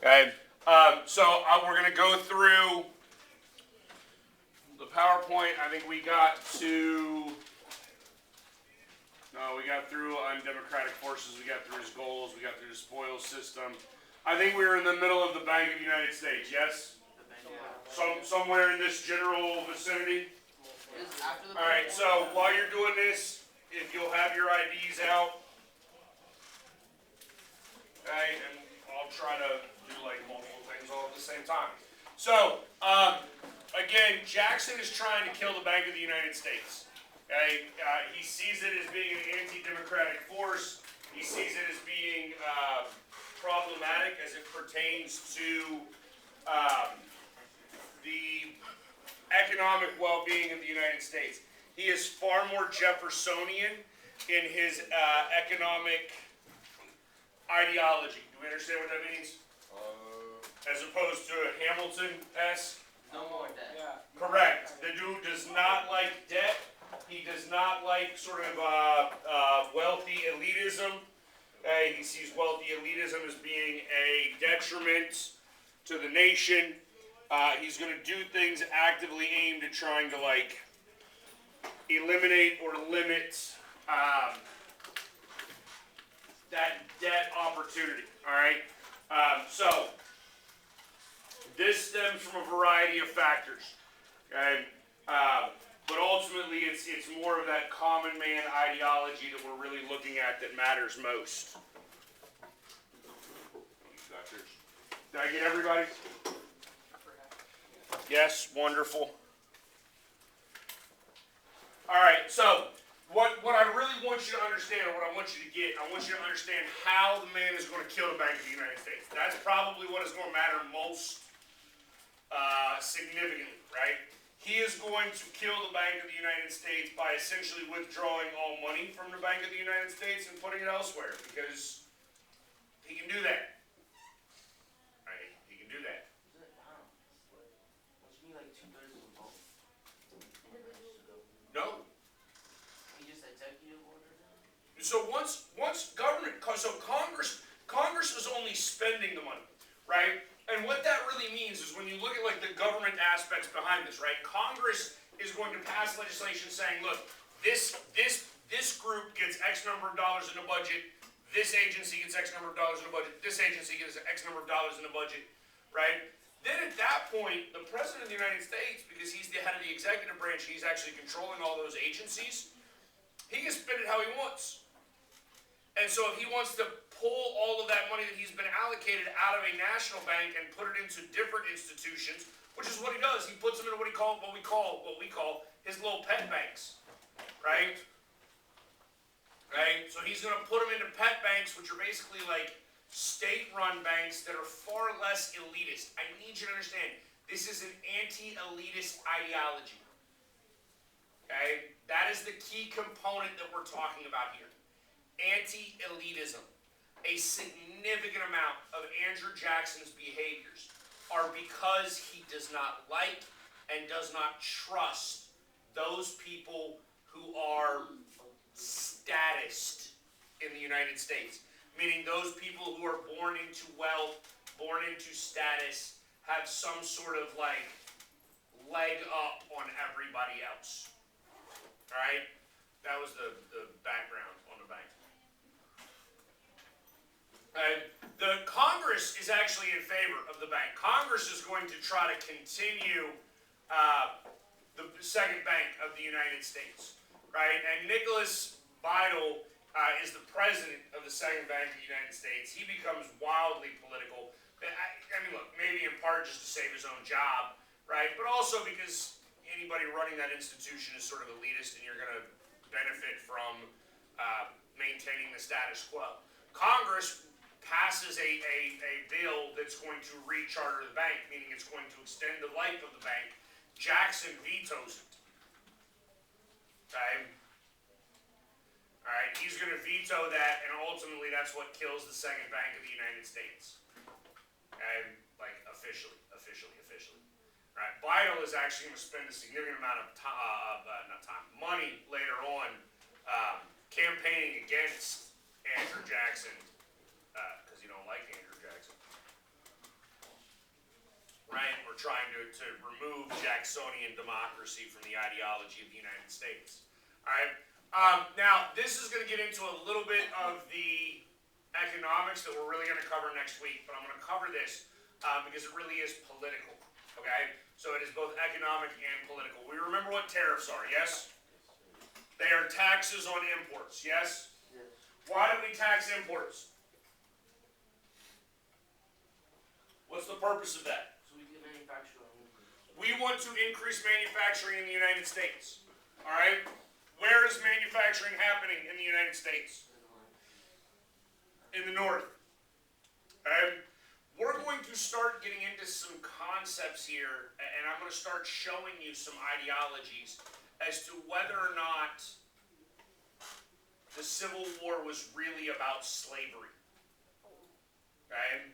Okay. We're going to go through the PowerPoint. I think we got through undemocratic forces. We got through his goals. We got through the spoils system. I think we were in the middle of the Bank of the United States. Yes. Somewhere in this general vicinity. All right. So while you're doing this, if you'll have your IDs out, okay, and I'll try to do like multiple things all at the same time. So again, Jackson is trying to kill the Bank of the United States. Okay, he sees it as being an anti-democratic force. He sees it as being problematic as it pertains to the economic well-being of the United States. He is far more Jeffersonian in his economic ideology. Do we understand what that means? As opposed to a Hamilton-esque? No more debt. Yeah. Correct. The dude does not like debt. He does not like sort of wealthy elitism. He sees wealthy elitism as being a detriment to the nation. He's going to do things actively aimed at trying to like eliminate or limit that debt opportunity. All right. So this stems from a variety of factors. Okay. But ultimately, it's more of that common man ideology that we're really looking at that matters most. Did I get everybody? Yes, wonderful. All right, so what I really want you to understand, or what I want you to get, I want you to understand how the man is going to kill the Bank of the United States. That's probably what is going to matter most significantly, right? He is going to kill the Bank of the United States by essentially withdrawing all money from the Bank of the United States and putting it elsewhere, because he can do that. Right? He can do that. Don't you need like 2/3 of the vote? No. He just executive order? So once government, so Congress was only spending the money, right? And what that really means is when you look at like the government aspects behind this, right? Congress is going to pass legislation saying, look, this group gets X number of dollars in the budget, this agency gets X number of dollars in the budget, this agency gets X number of dollars in the budget, right? Then at that point, the President of the United States, because he's the head of the executive branch, he's actually controlling all those agencies, he can spend it how he wants. And so if he wants to pull all of that money that he's been allocated out of a national bank and put it into different institutions, which is what he does. He puts them into what we call his little pet banks, right? Right? So he's going to put them into pet banks, which are basically like state-run banks that are far less elitist. I need you to understand, this is an anti-elitist ideology. Okay? That is the key component that we're talking about here. Anti-elitism. A significant amount of Andrew Jackson's behaviors are because he does not like and does not trust those people who are statist in the United States. Meaning those people who are born into wealth, born into status, have some sort of like leg up on everybody else. Alright? That was the background on the bank. The Congress is actually in favor of the bank. Congress is going to try to continue the second bank of the United States, right? And Nicholas Bidle is the president of the second bank of the United States. He becomes wildly political. I mean, look, maybe in part just to save his own job, right? But also because anybody running that institution is sort of elitist, and you're going to benefit from maintaining the status quo. Congress passes a bill that's going to recharter the bank, meaning it's going to extend the life of the bank. Jackson vetoes it. Okay? Alright, he's going to veto that, and ultimately that's what kills the second bank of the United States. Okay? Like, officially. Alright, Bidle is actually going to spend a significant amount of money later on campaigning against Andrew Jackson, because you don't like Andrew Jackson. we're trying to remove Jacksonian democracy from the ideology of the United States. All right. Now, this is going to get into a little bit of the economics that we're really going to cover next week, but I'm going to cover this because it really is political. Okay? So it is both economic and political. We remember what tariffs are, yes? They are taxes on imports, yes? Yes. Why do we tax imports? What's the purpose of that? So we can manufacture our own. We want to increase manufacturing in the United States. All right? Where is manufacturing happening in the United States? In the north. And we're going to start getting into some concepts here, and I'm going to start showing you some ideologies as to whether or not the Civil War was really about slavery. Okay?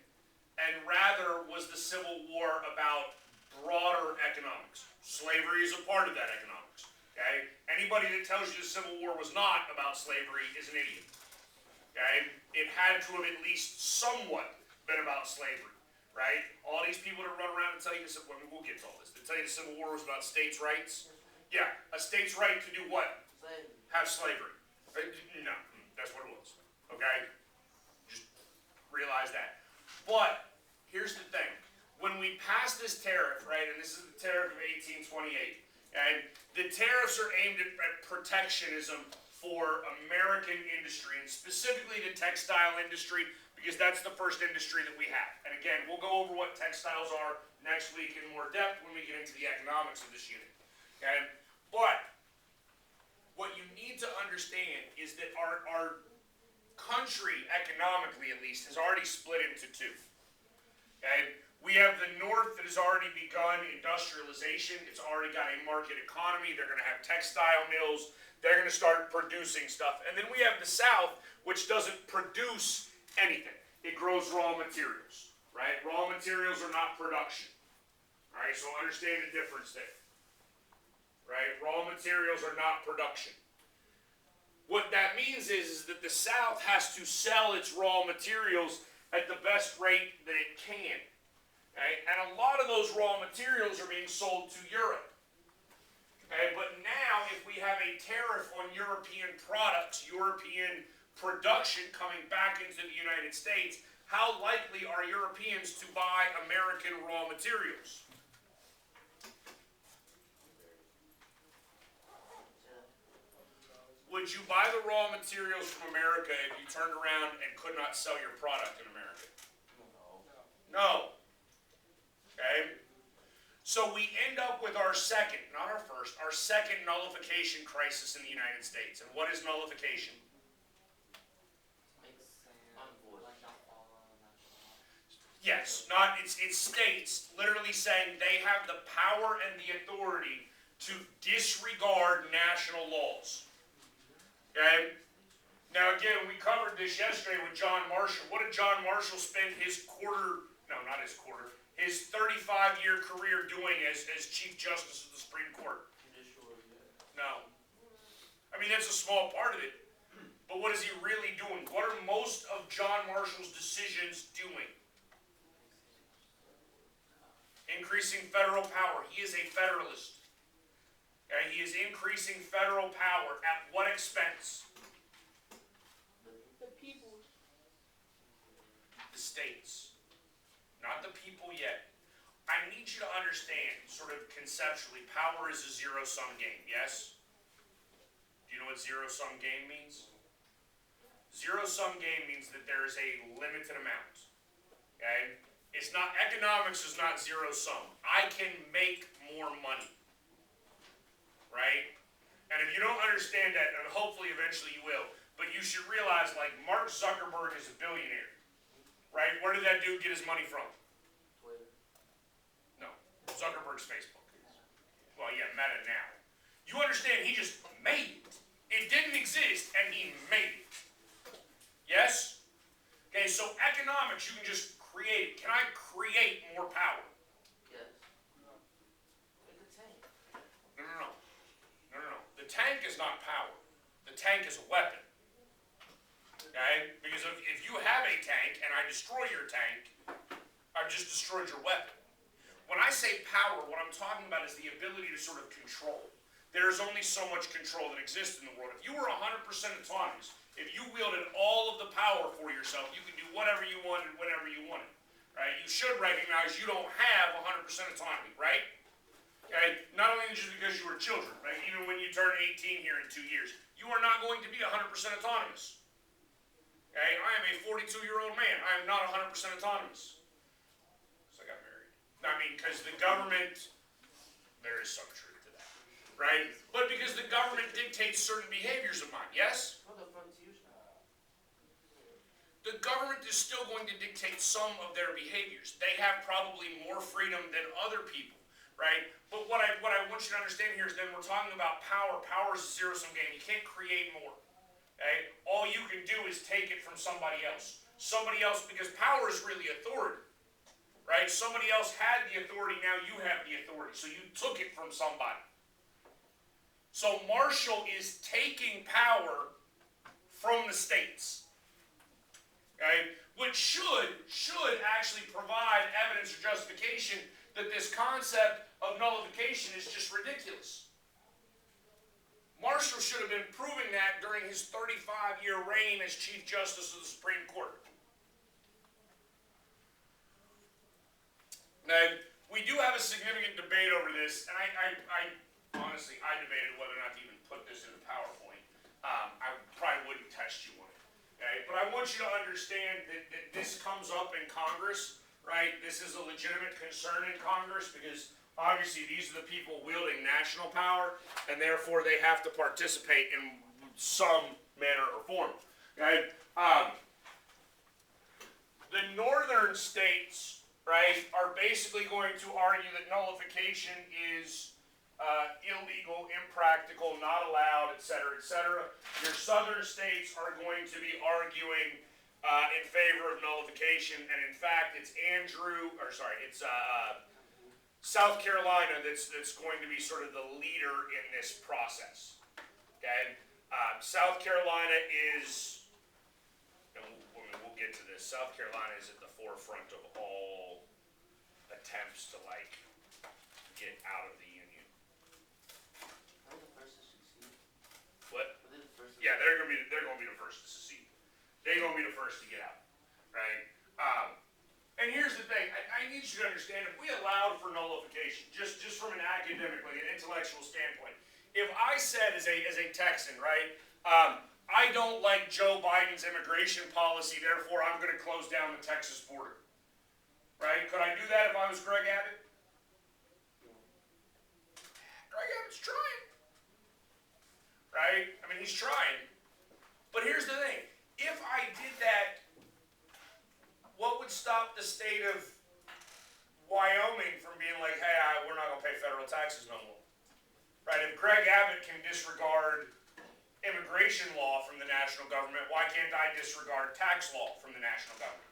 And rather was the Civil War about broader economics. Slavery is a part of that economics. Okay? Anybody that tells you the Civil War was not about slavery is an idiot. Okay? It had to have at least somewhat been about slavery. Right? All these people that run around and tell you this, well, we'll get to all this. They tell you the Civil War was about states' rights. Yeah, a state's right to do what? Slavery. Have slavery. No, that's what it was. Okay? Just realize that. But here's the thing. When we pass this tariff, right, and this is the tariff of 1828, and the tariffs are aimed at protectionism for American industry, and specifically the textile industry, because that's the first industry that we have. And again, we'll go over what textiles are next week in more depth when we get into the economics of this unit. Okay? But what you need to understand is that our country, economically at least, has already split into two. Okay? We have the North that has already begun industrialization. It's already got a market economy. They're going to have textile mills. They're going to start producing stuff. And then we have the South, which doesn't produce anything. It grows raw materials. Right? Raw materials are not production. All right? So understand the difference there. Right? Raw materials are not production. What that means is that the South has to sell its raw materials at the best rate that it can. Okay? And a lot of those raw materials are being sold to Europe. Okay? But now, if we have a tariff on European products, European production coming back into the United States, how likely are Europeans to buy American raw materials? Would you buy the raw materials from America if you turned around and could not sell your product in America? No. Okay? So we end up with our second, not our first, our second nullification crisis in the United States. And what is nullification? Yes, it's states literally saying they have the power and the authority to disregard national laws. Okay? Now again, we covered this yesterday with John Marshall. What did John Marshall spend his 35-year career doing as Chief Justice of the Supreme Court? No. I mean, that's a small part of it. But what is he really doing? What are most of John Marshall's decisions doing? Increasing federal power. He is a federalist. Okay? He is increasing federal power at what expense? The people. The states. Not the people yet. I need you to understand, sort of conceptually, power is a zero-sum game, yes? Do you know what zero-sum game means? Zero-sum game means that there is a limited amount. Okay? It's not, economics is not zero-sum. I can make more money. Right? And if you don't understand that, and hopefully eventually you will, but you should realize, like, Mark Zuckerberg is a billionaire. Right? Where did that dude get his money from? Twitter. No. Zuckerberg's Facebook. Well, yeah, Meta now. You understand, he just made it. It didn't exist, and he made it. Yes? Okay, so economics, you can just create it. Can I create more power? Yes. Like a tank. No. The tank is not power. The tank is a weapon. Okay? Because if you have a tank and I destroy your tank, I've just destroyed your weapon. when I say power, what I'm talking about is the ability to sort of control. There is only so much control that exists in the world. If you were 100% autonomous, if you wielded all of the power for yourself, you could do whatever you wanted, whenever you wanted. Right? You should recognize you don't have 100% autonomy, right? Okay? Not only just because you were children, right? Even when you turn 18 here in 2 years, you are not going to be 100% autonomous. Okay? I am a 42-year-old man. I am not 100% autonomous. So I got married. I mean, because the government, there is some truth to that, right? But because the government dictates certain behaviors of mine, yes? What the fuck is yours now? The government is still going to dictate some of their behaviors. They have probably more freedom than other people, right? But what I want you to understand here is that we're talking about power. Power is a zero-sum game. You can't create more. Okay? All you can do is take it from somebody else. Somebody else, because power is really authority. Right? Somebody else had the authority, now you have the authority. So you took it from somebody. So Marshall is taking power from the states. Okay? Which should actually provide evidence or justification that this concept of nullification is just ridiculous. Marshall should have been proving that during his 35-year reign as Chief Justice of the Supreme Court. Now, we do have a significant debate over this, and I honestly, I debated whether or not to even put this in the PowerPoint. I probably wouldn't test you on it. Okay? But I want you to understand that this comes up in Congress, right? This is a legitimate concern in Congress because obviously these are the people wielding national power, and therefore they have to participate in some manner or form. Okay? The northern states, right, are basically going to argue that nullification is illegal, impractical, not allowed, etc., etc. Your southern states are going to be arguing in favor of nullification, and in fact, it's South Carolina that's going to be sort of the leader in this process. Okay, South Carolina is, and we'll get to this. South Carolina is at the forefront of all attempts to get out of the union. Are they the first to succeed? What? Are they the first to Yeah, they're gonna be the first to secede. They're gonna be the first to get out, right? And here's the thing: I need you to understand. If we allowed for nullification, just from an academic, an intellectual standpoint, if I said as a Texan, right, I don't like Joe Biden's immigration policy, therefore I'm going to close down the Texas border, right? Could I do that if I was Greg Abbott? Greg Abbott's trying, right? I mean, he's trying. But here's the thing. If I did that, what would stop the state of Wyoming from being like, hey, we're not going to pay federal taxes no more? Right? If Greg Abbott can disregard immigration law from the national government, why can't I disregard tax law from the national government?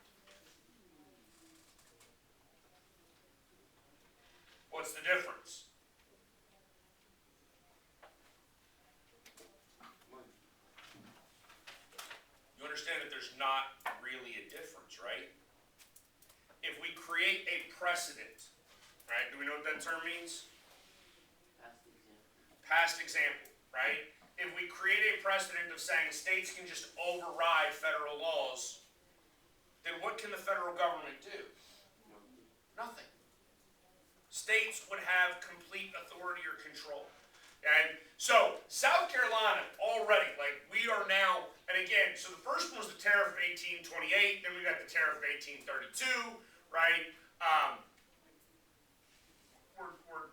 What's the difference? money? You understand that there's not really a difference, right? If we create a precedent, right? Do we know what that term means? That's the example. Past example, right? If we create a precedent of saying states can just override federal laws, then what can the federal government do? Nothing. States would have complete authority or control. And so, South Carolina, already, we are now, and again, so the first one was the tariff of 1828, then we got the tariff of 1832, right? We're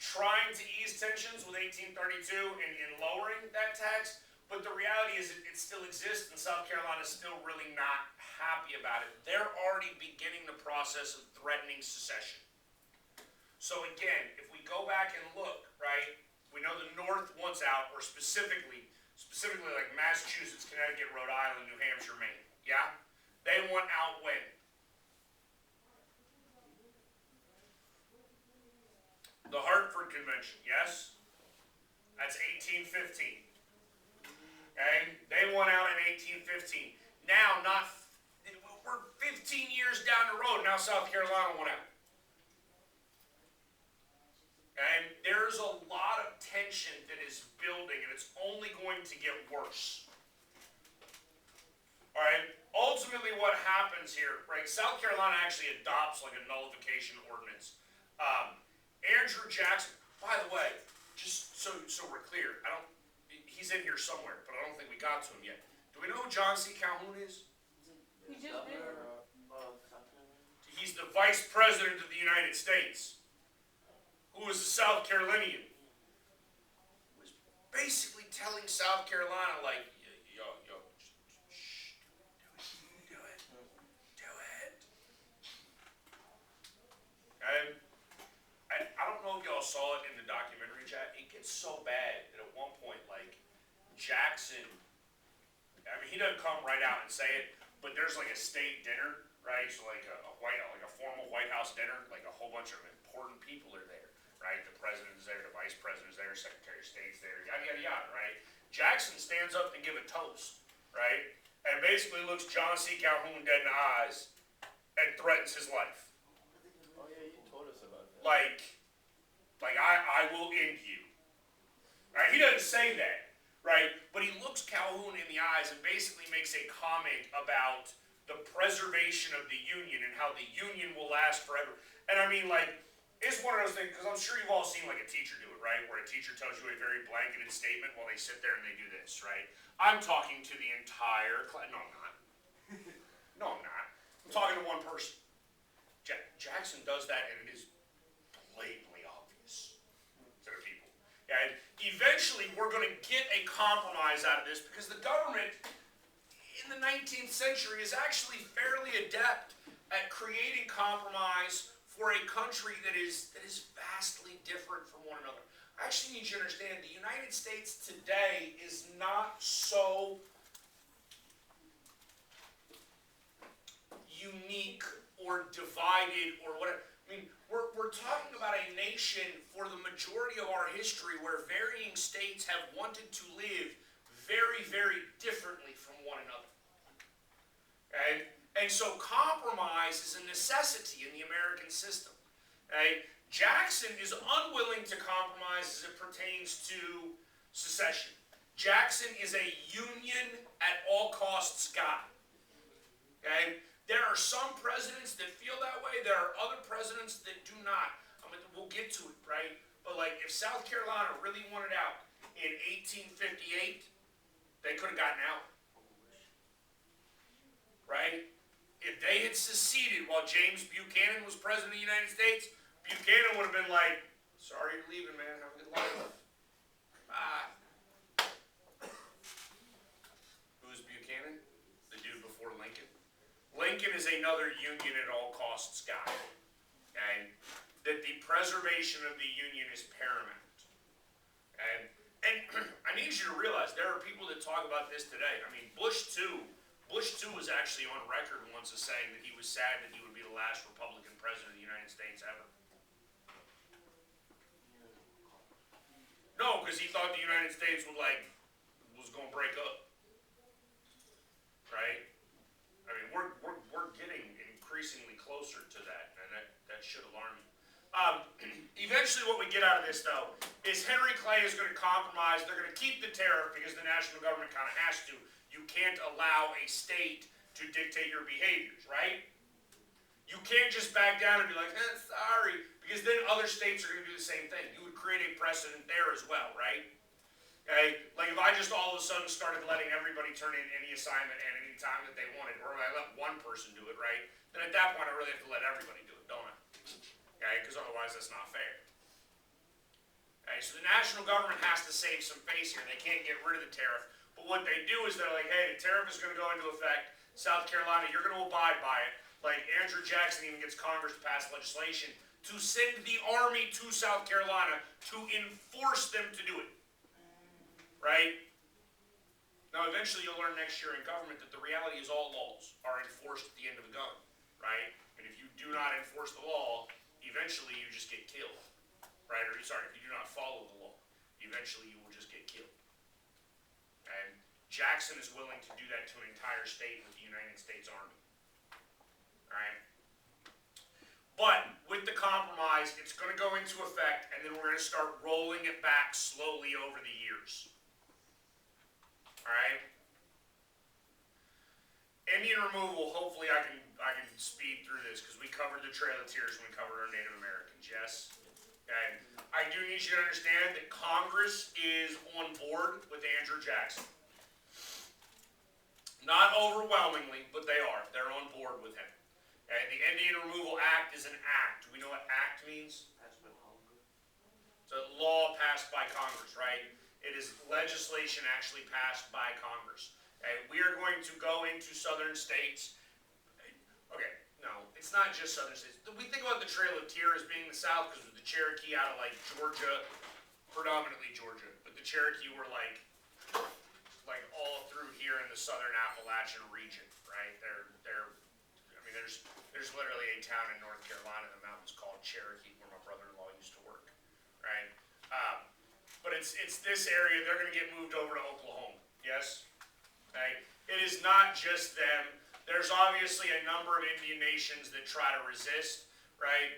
trying to ease tensions with 1832 in lowering that tax, but the reality is it still exists, and South Carolina is still really not happy about it. They're already beginning the process of threatening secession. So again, if we go back and look, right, we know the North wants out, or specifically like Massachusetts, Connecticut, Rhode Island, New Hampshire, Maine. Yeah? They want out when? The Hartford Convention, yes? That's 1815. Okay? They want out in 1815. Now, we're 15 years down the road, now South Carolina want out. And there's a lot of tension that is building, and it's only going to get worse. All right. Ultimately, what happens here, right? South Carolina actually adopts like a nullification ordinance. Andrew Jackson, by the way, just so we're clear, he's in here somewhere, but I don't think we got to him yet. Do we know who John C. Calhoun is? He just did. South Carolina. He's the Vice President of the United States, who is a South Carolinian. Was basically telling South Carolina, like, yo, shh, do it. And I don't know if y'all saw it in the documentary, chat. It gets so bad that at one point, like, Jackson, I mean, he doesn't come right out and say it, but there's like a state dinner, right? So like a formal White House dinner, like a whole bunch of important people are there, right? The president is there, the vice president is there, Secretary of State's there, yada, yada, yada, right? Jackson stands up to give a toast, right? And basically looks John C. Calhoun dead in the eyes and threatens his life. Oh yeah, you told us about that. Like I will end you. Right? He doesn't say that, right? But he looks Calhoun in the eyes and basically makes a comment about the preservation of the Union and how the Union will last forever. And I mean, like, it's one of those things, because I'm sure you've all seen like a teacher do it, right? Where a teacher tells you a very blanketed statement while they sit there and they do this, right? I'm talking to the entire class. No, I'm not. No, I'm not. I'm talking to one person. Jackson does that, and it is blatantly obvious to the people. And eventually, we're going to get a compromise out of this, because the government in the 19th century is actually fairly adept at creating compromise for a country that is vastly different from one another. I actually need you to understand the United States today is not so unique or divided or whatever. I mean, we're talking about a nation for the majority of our history where varying states have wanted to live very, very differently from one another. Okay? And so compromise is a necessity in the American system. Okay? Jackson is unwilling to compromise as it pertains to secession. Jackson is a union at all costs guy. Okay? There are some presidents that feel that way. There are other presidents that do not. I mean, we'll get to it, right? But like, if South Carolina really wanted out in 1858, they could have gotten out. Right? If they had seceded while James Buchanan was president of the United States, Buchanan would have been like, sorry you're leaving, man. Have a good life. Bye. Who's Buchanan? The dude before Lincoln. Lincoln is another union at all costs guy. And that the preservation of the union is paramount. And I need you to realize there are people that talk about this today. I mean, Bush 2 was actually on record once as saying that he was sad that he would be the last Republican president of the United States ever. No, because he thought the United States was going to break up. Right? I mean, we're getting increasingly closer to that, and that should alarm you. Eventually what we get out of this, though, is Henry Clay is going to compromise. They're going to keep the tariff because the national government kind of has to. You can't allow a state to dictate your behaviors, right? You can't just back down and be like, sorry, because then other states are going to do the same thing. You would create a precedent there as well, right? Okay? Like if I just all of a sudden started letting everybody turn in any assignment at any time that they wanted, or I let one person do it, right? Then at that point I really have to let everybody do it, don't I? Okay? Because otherwise that's not fair. Okay? So the national government has to save some face here. They can't get rid of the tariff. But what they do is they're like, hey, the tariff is going to go into effect. South Carolina, you're going to abide by it. Like Andrew Jackson even gets Congress to pass legislation to send the army to South Carolina to enforce them to do it. Right? Now, eventually you'll learn next year in government that the reality is all laws are enforced at the end of the gun. Right? And if you do not enforce the law, eventually you just get killed. Right? Or, sorry, if you do not follow the law, eventually you will just get killed. And Jackson is willing to do that to an entire state with the United States Army. Alright? But with the compromise, guys, it's going to go into effect, and then we're going to start rolling it back slowly over the years. All right? Indian removal, hopefully I can speed through this, because we covered the Trail of Tears when we covered our Native Americans, yes? Okay. I do need you to understand that Congress is on board with Andrew Jackson. Not overwhelmingly, but they are. They're on board with him. Okay. The Indian Removal Act is an act. Do we know what act means? It's a law passed by Congress, right? It is legislation actually passed by Congress. Okay. We are going to go into southern states. Okay, no, it's not just southern states. We think about the Trail of Tears as being the South because of the Cherokee out of like Georgia, predominantly Georgia, but the Cherokee were like all through here in the southern Appalachian region, right? I mean, there's literally a town in North Carolina in the mountains called Cherokee where my brother-in-law used to work, right? But it's this area. They're going to get moved over to Oklahoma. Yes, okay. It is not just them. There's obviously a number of Indian nations that try to resist, right?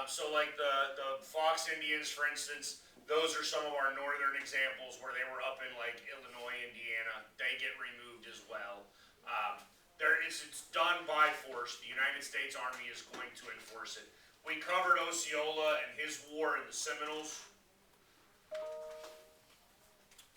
So like the Fox Indians, for instance, those are some of our northern examples where they were up in like Illinois, Indiana. They get removed as well. It's done by force. The United States Army is going to enforce it. We covered Osceola and his war in the Seminoles.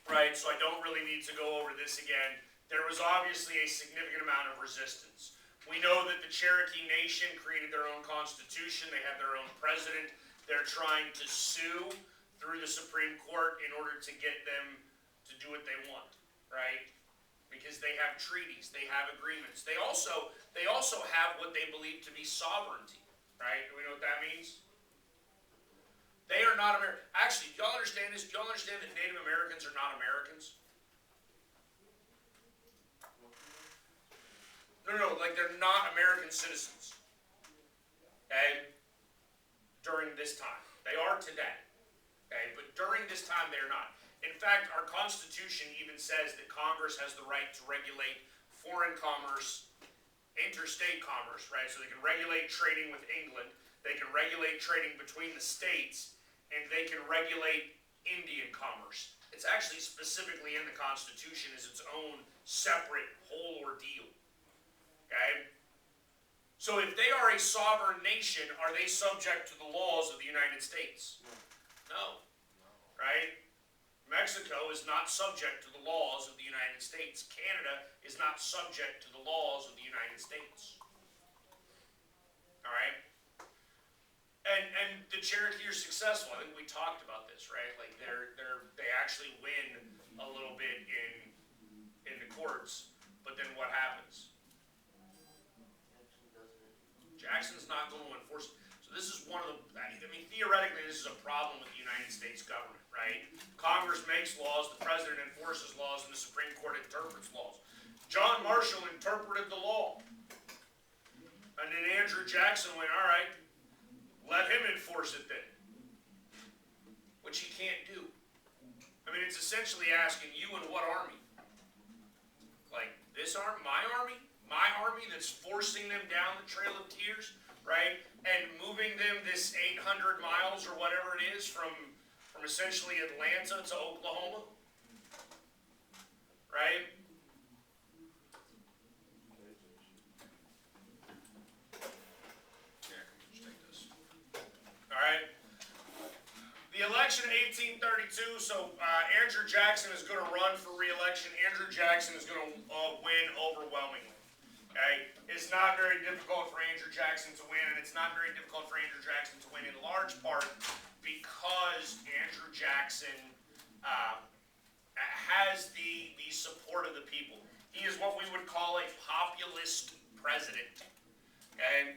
Right, so I don't really need to go over this again. There was obviously a significant amount of resistance. We know that the Cherokee Nation created their own constitution. They have their own president. They're trying to sue through the Supreme Court in order to get them to do what they want, right? Because they have treaties, they have agreements. They also have what they believe to be sovereignty, right? Do we know what that means? They are not American. Actually, do y'all understand this? Do y'all understand that Native Americans are not Americans? No, like they're not American citizens. Okay? During this time. They are today. Okay? But during this time, they're not. In fact, our Constitution even says that Congress has the right to regulate foreign commerce, interstate commerce, right? So they can regulate trading with England, they can regulate trading between the states, and they can regulate Indian commerce. It's actually specifically in the Constitution as its own separate whole ordeal. Okay? So if they are a sovereign nation, are they subject to the laws of the United States? No. Right? Mexico is not subject to the laws of the United States. Canada is not subject to the laws of the United States. Alright? And the Cherokee are successful. I think we talked about this, right? Like they actually win a little bit in the courts, but then what happens? Jackson's not going to enforce it. So this is one of the, I mean, theoretically this is a problem with the United States government, right? Congress makes laws, the president enforces laws, and the Supreme Court interprets laws. John Marshall interpreted the law. And then Andrew Jackson went, all right, let him enforce it then. Which he can't do. I mean, it's essentially asking you and what army? Like, this army? My army? My army that's forcing them down the Trail of Tears, right? And moving them this 800 miles or whatever it is from essentially Atlanta to Oklahoma, right? Yeah, just take this. All right. The election in 1832, so Andrew Jackson is going to run for re-election. Andrew Jackson is going to win overwhelmingly. Okay? It's not very difficult for Andrew Jackson to win, and it's not very difficult for Andrew Jackson to win in large part because Andrew Jackson has the support of the people. He is what we would call a populist president. Okay?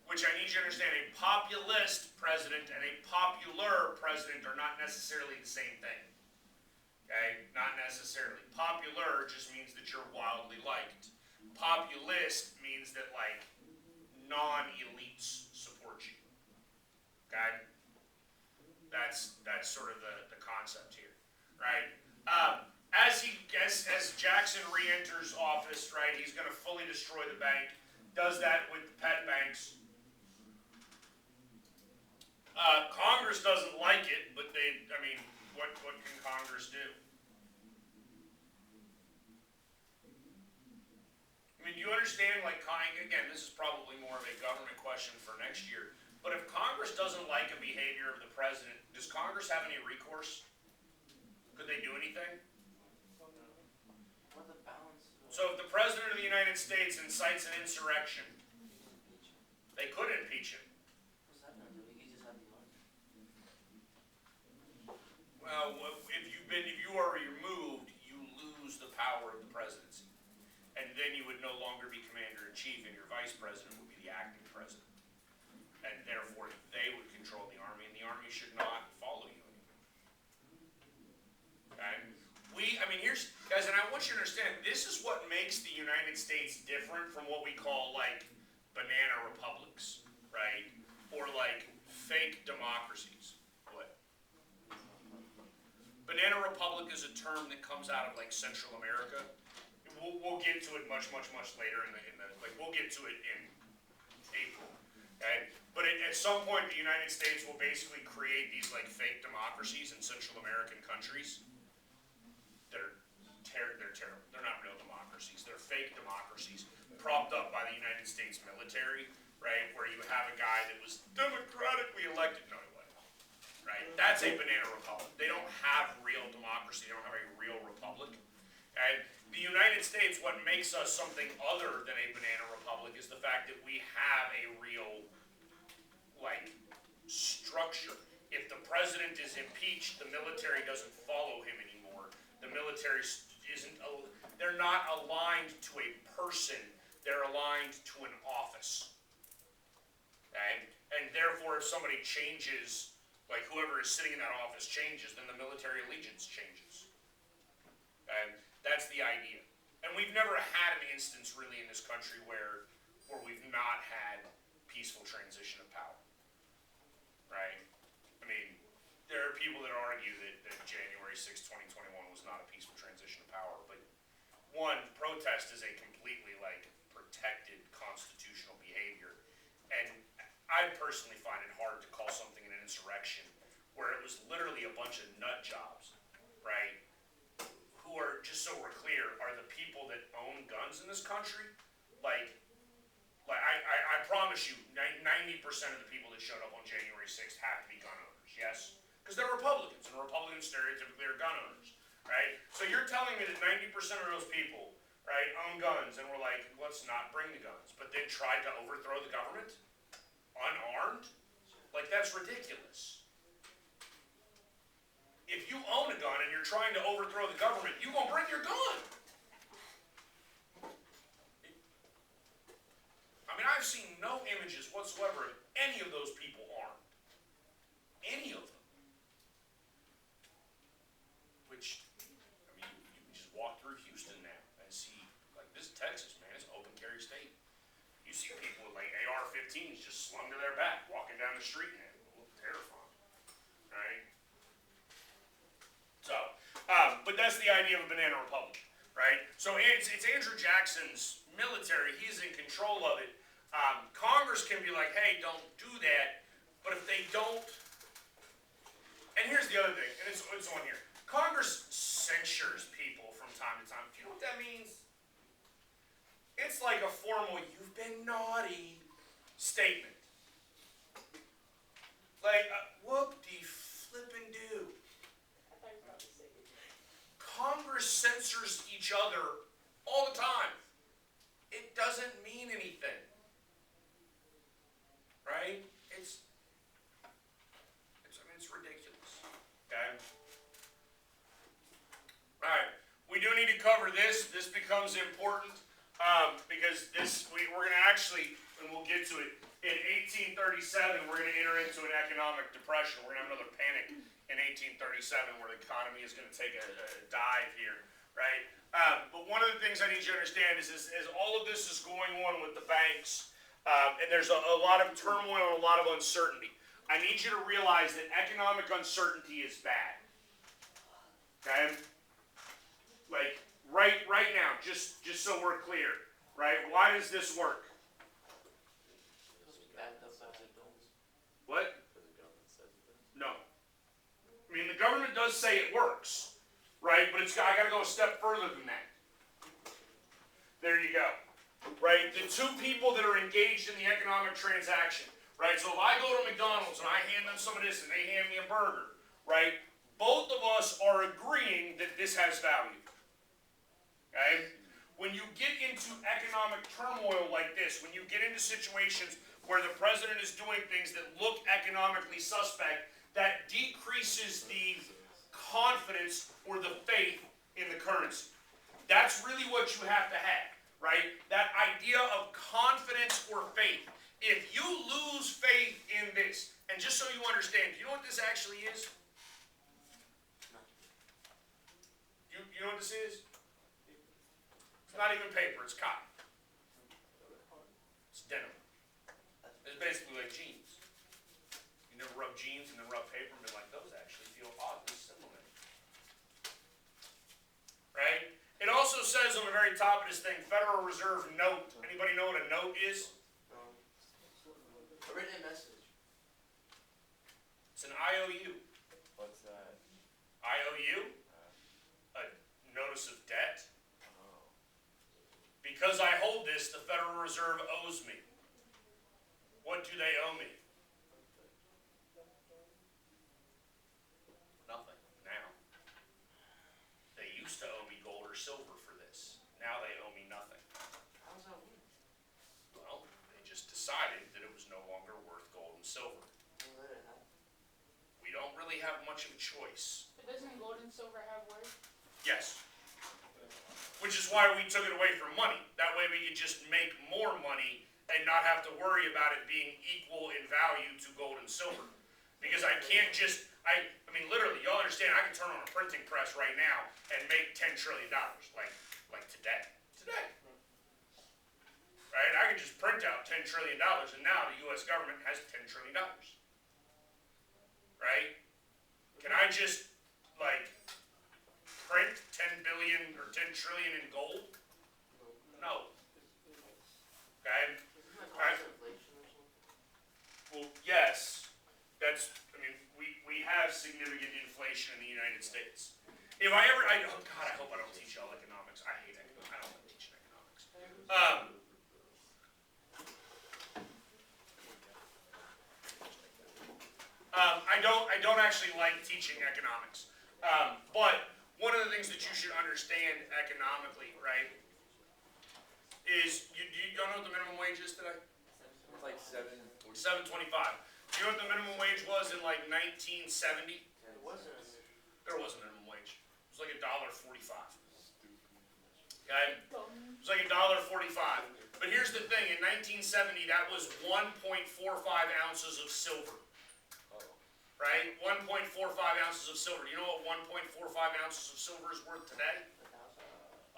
Which I need you to understand, a populist president and a popular president are not necessarily the same thing. Okay? Not necessarily. Popular just means that you're wildly liked. Populist means that, like, non-elites support you. Okay? That's sort of the concept here. Right? As Jackson re-enters office, right, he's going to fully destroy the bank. Does that with the pet banks. Congress doesn't like it, but what can Congress do? I mean, do you understand, like, again, this is probably more of a government question for next year, but if Congress doesn't like a behavior of the president, does Congress have any recourse? Could they do anything? What the balance? So if the president of the United States incites an insurrection, they could impeach him. What's that gonna do? He just had the army. Well, if you are removed, you lose the power of the presidency. And then you would no longer be commander-in-chief, and your vice president would be the acting president. And therefore, they would control the army, and the army should not follow you anymore. Okay? Guys, and I want you to understand, this is what makes the United States different from what we call, like, banana republics, right? Or, like, fake democracies. What? Banana republic is a term that comes out of, like, Central America. We'll get to it much later we'll get to it in April, okay? But at some point, the United States will basically create these, like, fake democracies in Central American countries. They're terrible. They're not real democracies. They're fake democracies propped up by the United States military, right? Where you have a guy that was democratically elected. No, he wasn't. Right? That's a banana republic. They don't have real democracy. They don't have a real republic. And the United States, what makes us something other than a banana republic is the fact that we have a real, like, structure. If the president is impeached, the military doesn't follow him anymore. The military they're not aligned to a person, they're aligned to an office. Okay? And therefore, if somebody changes, like whoever is sitting in that office changes, then the military allegiance changes. Okay? That's the idea. And we've never had an instance really in this country where we've not had peaceful transition of power. Right? I mean, there are people that argue that January 6, 2021 was not a peaceful transition of power, but one, protest is a completely, like, protected constitutional behavior. And I personally find it hard to call something an insurrection where it was literally a bunch of nut jobs, right? Who are, just so we're clear, are the people that own guns in this country. I promise you, 90% of the people that showed up on January 6th have to be gun owners, yes? Because they're Republicans, and Republicans stereotypically are gun owners, right? So you're telling me that 90% of those people, right, own guns, and we're like, let's not bring the guns, but then tried to overthrow the government? Unarmed? Like, that's ridiculous. If you own a gun and you're trying to overthrow the government, you gonna bring your gun. I mean, I've seen no images whatsoever of any of those people armed. Any of them. Which, I mean, you can just walk through Houston now and see, like, this is Texas, man, it's open carry state. You see people with, like, AR-15s just slung to their back, walking down the street now. Terrifying. Right? So, but that's the idea of a banana republic, right? So it's Andrew Jackson's military. He's in control of it. Congress can be like, hey, don't do that. But if they don't, and here's the other thing, and it's on here. Congress censures people from time to time. Do you know what that means? It's like a formal, you've been naughty statement. Like, whoop-de-flippin'-do. Congress censors each other all the time. It doesn't mean anything. Right? It's ridiculous. Okay? Alright. We do need to cover this. This becomes important because we're going to actually, and we'll get to it, in 1837 we're going to enter into an economic depression. We're going to have another panic in 1837 where the economy is going to take a dive here, right? But one of the things I need you to understand is as all of this is going on with the banks, and there's a lot of turmoil and a lot of uncertainty, I need you to realize that economic uncertainty is bad. Okay? Like, right now, just so we're clear, right? Why does this work? What? For the government's does say it works, right? But I got to go a step further than that. There you go, right? The two people that are engaged in the economic transaction, right? So if I go to McDonald's and I hand them some of this and they hand me a burger, right? Both of us are agreeing that this has value, okay? When you get into economic turmoil like this, when you get into situations where the president is doing things that look economically suspect, that decreases the confidence or the faith in the currency. That's really what you have to have, right? That idea of confidence or faith. If you lose faith in this, and just so you understand, do you know what this actually is? You know what this is? It's not even paper, it's cotton. It's denim. It's basically like jeans. You never rub jeans and then rub paper and be like, those actually feel oddly similar. Right? It also says on the very top of this thing, Federal Reserve note. Anybody know what a note is? A written message. It's an IOU. What's that? IOU? A notice of debt. Because I hold this, the Federal Reserve owes me. What do they owe me? Nothing. Now. They used to owe me gold or silver for this. Now they owe me nothing. How does that work? Well, they just decided that it was no longer worth gold and silver. We don't really have much of a choice. But doesn't gold and silver have worth? Yes. Which is why we took it away from money. That way we could just make more money and not have to worry about it being equal in value to gold and silver. Because I can't just, I mean literally, y'all understand, I can turn on a printing press right now and make $10 trillion, like today. Today. Right? I can just print out $10 trillion and now the US government has $10 trillion. Right? Can I just, like, print 10 billion or 10 trillion in gold? No. Okay? Isn't that caused inflation or something? Well, yes. That's, I mean, we have significant inflation in the United States. If I ever, oh God, I hope I don't teach y'all economics. I hate economics. I don't like teaching economics. I don't actually like teaching economics. But one of the things that you should understand economically, right, is, y'all know what the minimum wage is today? It's like $7.45. $7.25. Do you know what the minimum wage was in like 1970? It wasn't. There was a minimum wage. It was like $1.45. Okay? It was like $1.45. But here's the thing, in 1970, that was 1.45 ounces of silver. Right? 1.45 ounces of silver. Do you know what 1.45 ounces of silver is worth today?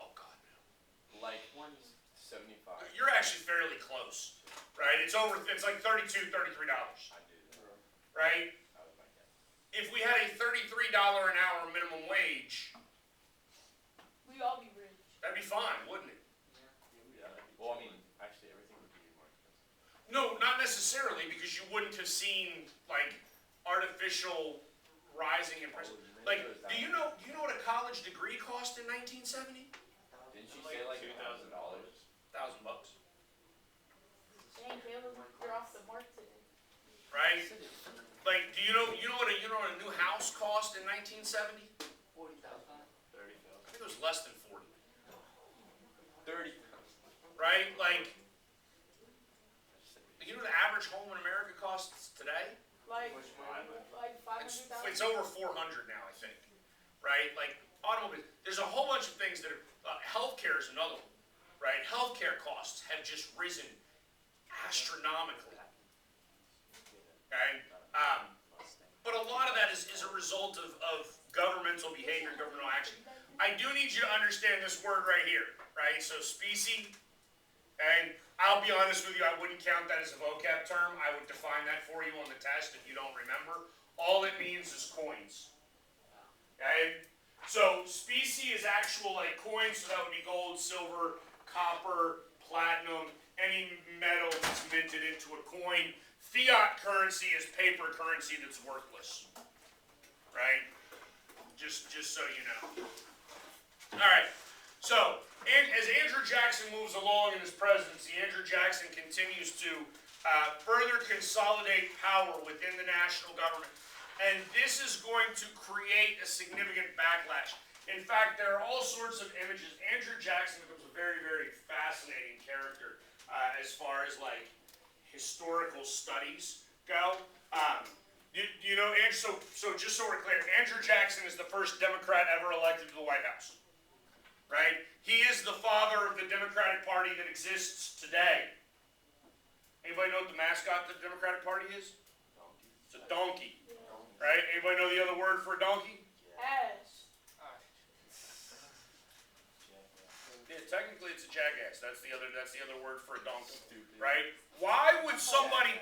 Oh God, no. Like 175. You're actually fairly close. Right? It's like $32, $33. I do. Right? That was my guess. If we had a $33 an hour minimum wage, We'd all be rich. that'd be fine, wouldn't it? Yeah. Well, I mean, actually, everything would be more expensive. No, not necessarily, because you wouldn't have seen like artificial rising in prices. Like, do you know what a college degree cost in 1970? Didn't she say like $2,000? $1,000. Dang, Caleb, you're off the mark today. Right? Like, do you know what a new house cost in 1970? 40,000. I think it was less than 40. 30. Right? Like, you know what the average home in America costs today? Like Much more. like It's 500,000. over 400 now, I think. Right? Like, automobiles. There's a whole bunch of things that are. Healthcare is another one. Right? Healthcare costs have just risen astronomically. Okay? But a lot of that is a result of governmental behavior, governmental action. I do need you to understand this word right here. Right? So, specie. And I'll be honest with you, I wouldn't count that as a vocab term. I would define that for you on the test if you don't remember. All it means is coins. Okay? So specie is actual like coins, so that would be gold, silver, copper, platinum, any metal that's minted into a coin. Fiat currency is paper currency that's worthless. Right? Just so you know. All right. So, as Andrew Jackson moves along in his presidency, Andrew Jackson continues to further consolidate power within the national government. And this is going to create a significant backlash. In fact, there are all sorts of images. Andrew Jackson becomes a very, very fascinating character as far as like historical studies go. You know, Andrew, so just so we're clear, Andrew Jackson is the first Democrat ever elected to the White House. Right? He is the father of the Democratic Party that exists today. Anybody know what the mascot of the Democratic Party is? Donkey. It's a donkey. Right? Anybody know the other word for a donkey? Ass. Yeah, technically it's a jackass. That's the other word for a donkey. Right? Why would somebody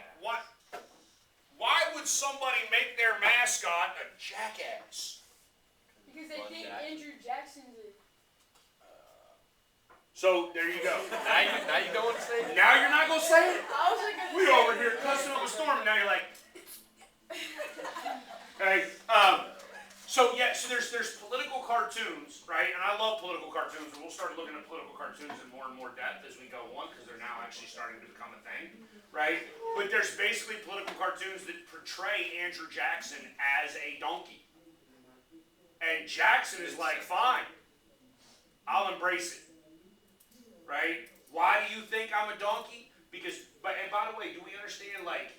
make their mascot a jackass? Because they think Andrew Jackson's a... So there you go. Now you don't want to say it? Now you're not gonna say it? I was like, We over here cussing up a storm, and now you're like. Okay. So there's political cartoons, right? And I love political cartoons, and we'll start looking at political cartoons in more and more depth as we go on, because they're now actually starting to become a thing, right? But there's basically political cartoons that portray Andrew Jackson as a donkey. And Jackson is like, fine, I'll embrace it. Right? Why do you think I'm a donkey? Because, and by the way, do we understand like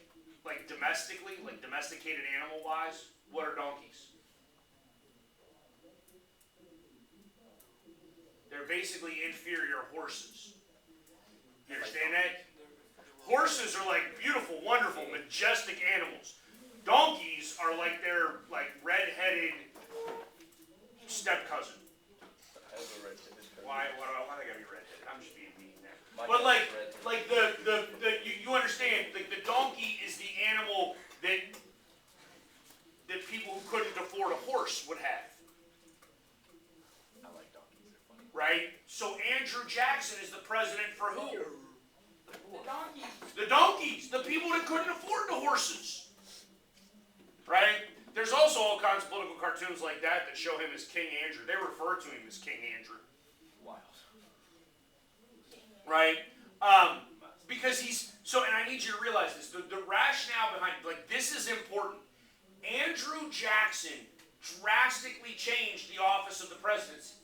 domestically, like domesticated animal wise, what are donkeys? They're basically inferior horses. You understand that? Horses are like beautiful, wonderful, majestic animals. Donkeys are like their like red-headed step cousin. I have a red-headed cousin. Why they gotta be red-headed? I'm just being mean there. My But cousin's like red-headed. you understand, like the donkey is the animal that people who couldn't afford a horse would have. I like donkeys, they're funny. Right? So Andrew Jackson is the president for who? the donkey. The donkeys, the people that couldn't afford the horses. Right? There's also all kinds of political cartoons like that show him as King Andrew. They refer to him as King Andrew. Wild. Right? Because and I need you to realize this, the rationale behind, like, this is important. Andrew Jackson drastically changed the office of the presidency.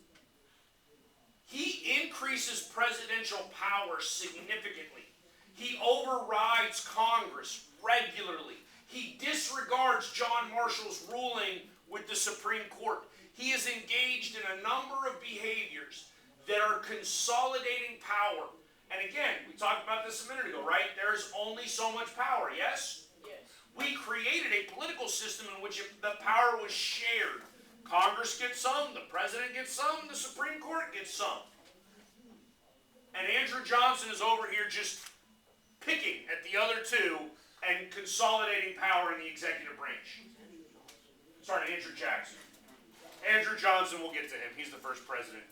He increases presidential power significantly. He overrides Congress regularly. He disregards John Marshall's ruling with the Supreme Court. He is engaged in a number of behaviors that are consolidating power. And again, we talked about this a minute ago, right? There's only so much power, yes? Yes. We created a political system in which the power was shared. Congress gets some, the president gets some, the Supreme Court gets some. And Andrew Johnson is over here just picking at the other two and consolidating power in the executive branch. Sorry, Andrew Jackson. Andrew Johnson, we'll get to him. He's the first president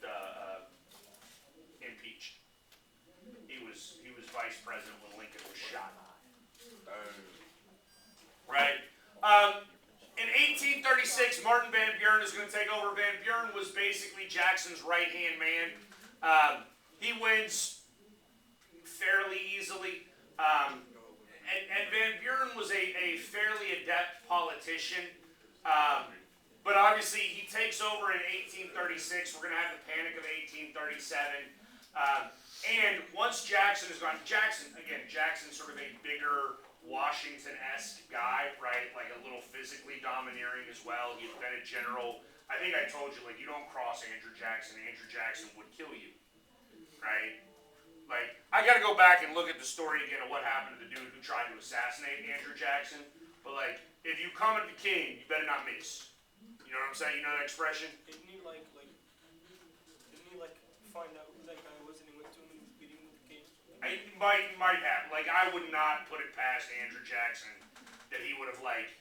impeached. He was vice president when Lincoln was shot. Right? In 1836, Martin Van Buren is going to take over. Van Buren was basically Jackson's right-hand man. He wins fairly easily. And Van Buren was a fairly adept politician. But obviously, he takes over in 1836. We're going to have the Panic of 1837. And once Jackson is gone, Jackson's sort of a bigger Washington-esque guy, right? Like a little physically domineering as well. He's been a general. I think I told you, like, you don't cross Andrew Jackson. Andrew Jackson would kill you, right? Like, I got to go back and look at the story again of what happened to the dude who tried to assassinate Andrew Jackson. But, like, if you come at the king, you better not miss. You know what I'm saying? You know that expression? Didn't he find out who that guy was and he went to him and beat him with the cane? It might have. Like, I would not put it past Andrew Jackson that he would have, like,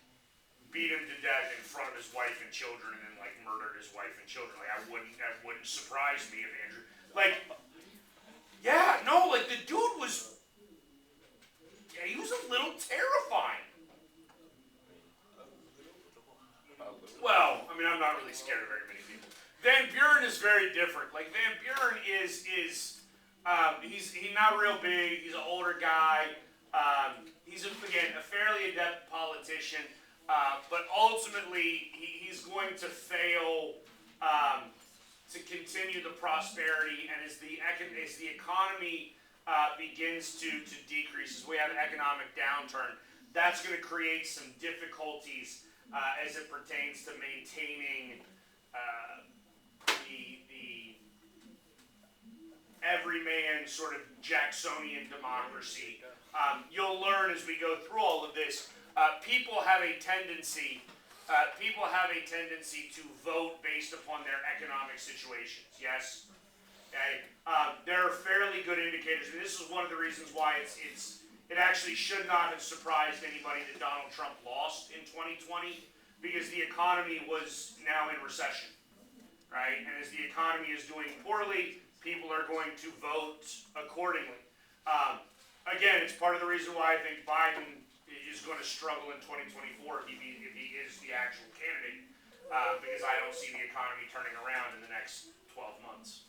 beat him to death in front of his wife and children and then, like, murdered his wife and children. Like, that wouldn't surprise me if Andrew, like, yeah, no, like, the dude was, yeah, he was a little terrifying. Well, I mean, I'm not really really scared of very many people. Van Buren is very different. Like Van Buren is he's not real big. He's an older guy. He's again a fairly adept politician, but ultimately he's going to fail to continue the prosperity, and as the economy begins to decrease, as we have an economic downturn, that's going to create some difficulties as it pertains to maintaining the everyman sort of Jacksonian democracy. You'll learn as we go through all of this. People have a tendency to vote based upon their economic situations. Yes. Okay. There are fairly good indicators, and this is one of the reasons why it actually should not have surprised anybody that Donald Trump lost in 2020, because the economy was now in recession, right? And as the economy is doing poorly, people are going to vote accordingly. Again, it's part of the reason why I think Biden is going to struggle in 2024 if he is the actual candidate, because I don't see the economy turning around in the next 12 months.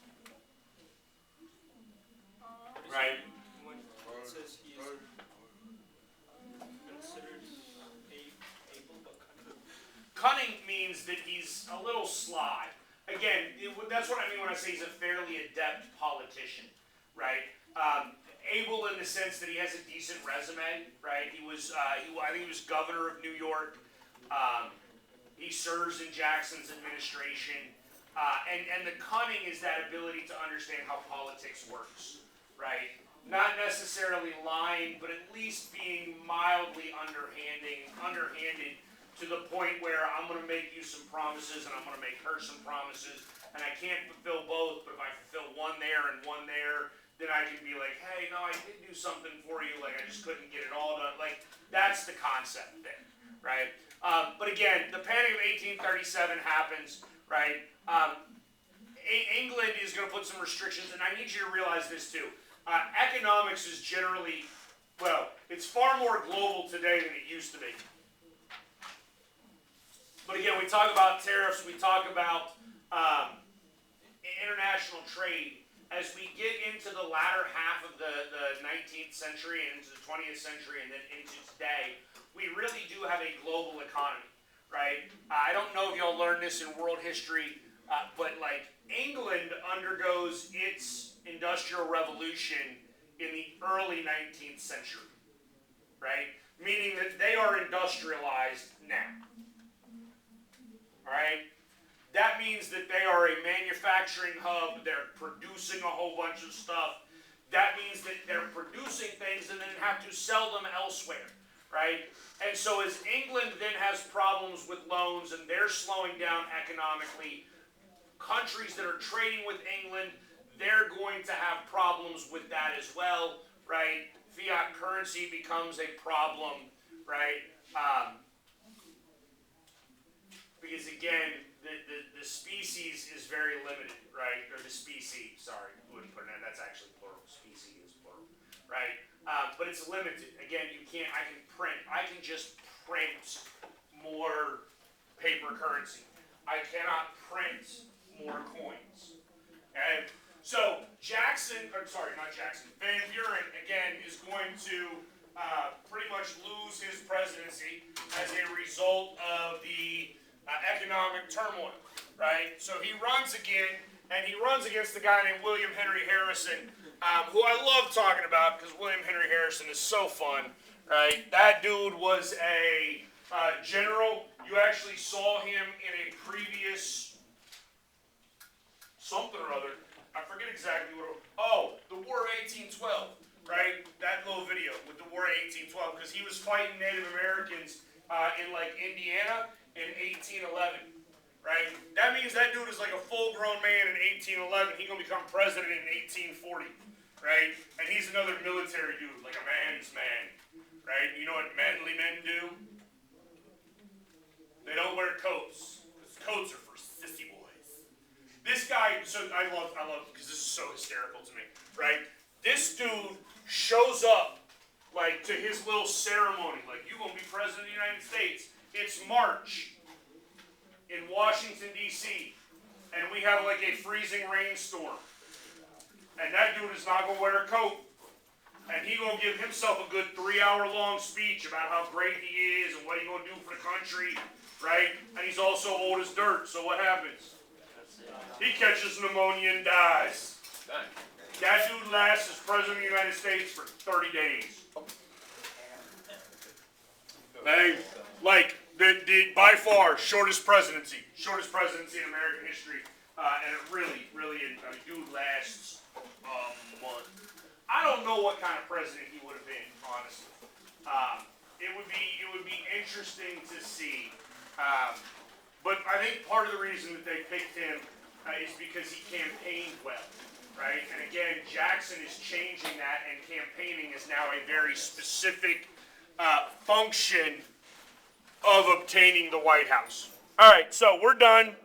Right? When it says he is considered able but cunning. Cunning means that he's a little sly. Again, that's what I mean when I say he's a fairly adept politician, right? Able in the sense that he has a decent resume, right? I think he was governor of New York. He serves in Jackson's administration. And the cunning is that ability to understand how politics works, right? Not necessarily lying, but at least being mildly underhanded to the point where I'm going to make you some promises and I'm going to make her some promises, and I can't fulfill both, but if I fulfill one there and one there, then I can be like, hey, no, I did do something for you, like I just couldn't get it all done. Like, that's the concept there, right? But again, the Panic of 1837 happens, right? England is going to put some restrictions, and I need you to realize this too. Economics is generally, well, it's far more global today than it used to be. But again, we talk about tariffs, we talk about international trade. As we get into the latter half of the 19th century and into the 20th century and then into today, we really do have a global economy, right? I don't know if y'all learned this in world history, but like England undergoes its industrial revolution in the early 19th century, right? Meaning that they are industrialized now, all right? That means that they are a manufacturing hub, they're producing a whole bunch of stuff. That means that they're producing things and then have to sell them elsewhere, right? And so as England then has problems with loans and they're slowing down economically, countries that are trading with England, they're going to have problems with that as well, right? Fiat currency becomes a problem, right? Because again, the species is very limited, right? Or the species, sorry, I wouldn't put it in, that's actually plural. Species is plural, right? But it's limited. Again, I can just print more paper currency. I cannot print more coins, okay? So Van Buren, again, is going to pretty much lose his presidency as a result of the economic turmoil, right? So he runs again, and he runs against a guy named William Henry Harrison, who I love talking about because William Henry Harrison is so fun, right? That dude was a general. You actually saw him in a previous something or other. I forget exactly what it was. Oh, the War of 1812, right? That little video with the War of 1812, because he was fighting Native Americans in like Indiana in 1811, right? That means that dude is like a full-grown man in 1811. He's gonna become president in 1840, right? And he's another military dude, like a man's man, right? You know what manly men do? They don't wear coats, because coats are for sissy boys. This guy, so I love because this is so hysterical to me, right? This dude shows up like to his little ceremony, like you gonna be president of the United States. It's March in Washington, D.C., and we have like a freezing rainstorm, and that dude is not going to wear a coat, and he going to give himself a good 3-hour-long speech about how great he is and what he going to do for the country, right? And he's also old as dirt, so what happens? He catches pneumonia and dies. Done. That dude lasts as president of the United States for 30 days. Hey, like, the by far shortest presidency in American history, and it really, dude lasts a month. I don't know what kind of president he would have been, honestly. It would be interesting to see. But I think part of the reason that they picked him is because he campaigned well, right? And again, Jackson is changing that, and campaigning is now a very specific function of obtaining the White House. All right, so we're done.